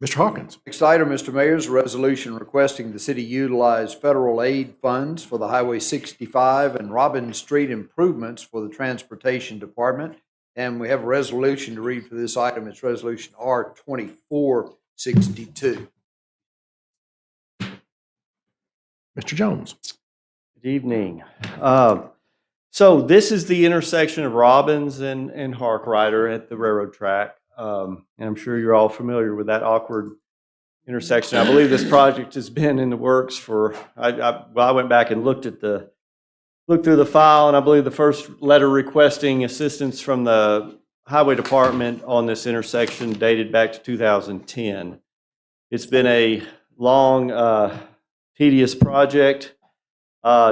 Mr. Hawkins. Next item, Mr. Mayor, is a resolution requesting the city utilize federal aid funds for the Highway 65 and Robbins Street improvements for the Transportation Department. And we have a resolution to read for this item. It's Resolution R-2462. Mr. Jones. Good evening. So this is the intersection of Robbins and Harkrider at the railroad track. And I'm sure you're all familiar with that awkward intersection. I believe this project has been in the works for, I went back and looked through the file, and I believe the first letter requesting assistance from the highway department on this intersection dated back to 2010. It's been a long, tedious project.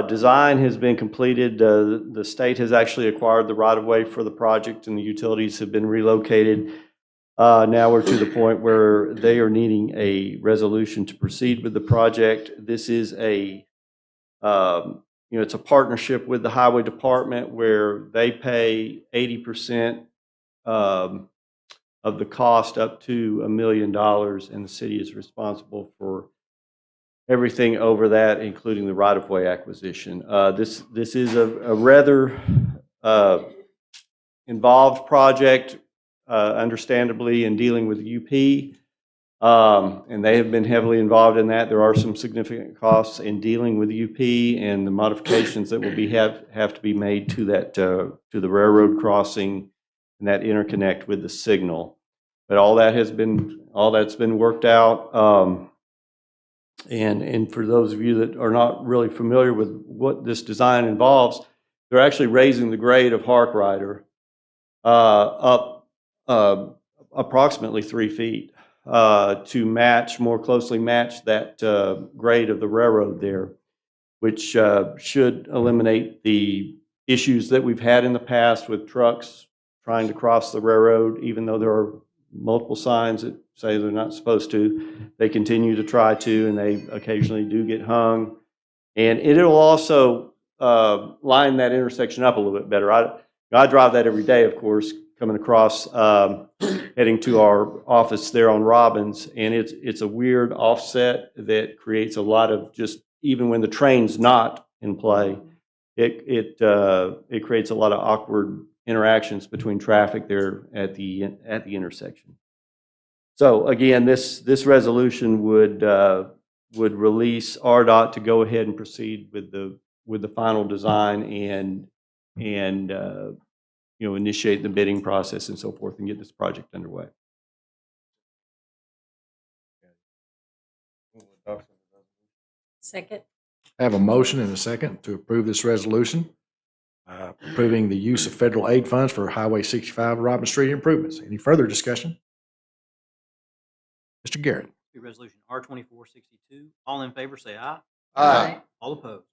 Design has been completed. The state has actually acquired the right-of-way for the project, and the utilities have been relocated. Now we're to the point where they are needing a resolution to proceed with the project. This is it's a partnership with the highway department where they pay 80% of the cost up to $1 million, and the city is responsible for everything over that, including the right-of-way acquisition. This is a rather involved project, understandably, in dealing with the UP, and they have been heavily involved in that. There are some significant costs in dealing with the UP and the modifications that will have to be made to that to the railroad crossing and that interconnect with the signal. But all that's been worked out. And for those of you that are not really familiar with what this design involves, they're actually raising the grade of Harkrider up approximately 3 feet to more closely match that grade of the railroad there, which should eliminate the issues that we've had in the past with trucks trying to cross the railroad, even though there are multiple signs that say they're not supposed to. They continue to try to, and they occasionally do get hung. And it'll also line that intersection up a little bit better. I drive that every day, of course, coming across, heading to our office there on Robbins, and it's a weird offset that creates a lot of just, even when the train's not in play, it creates a lot of awkward interactions between traffic there at the intersection. So again, this resolution would release RDOT to go ahead and proceed with the final design and initiate the bidding process and so forth and get this project underway. Second. I have a motion and a second to approve this resolution, approving the use of federal aid funds for Highway 65 Robbins Street improvements. Any further discussion? Mr. Garrett. Resolution R-2462. All in favor say aye. Aye. All opposed.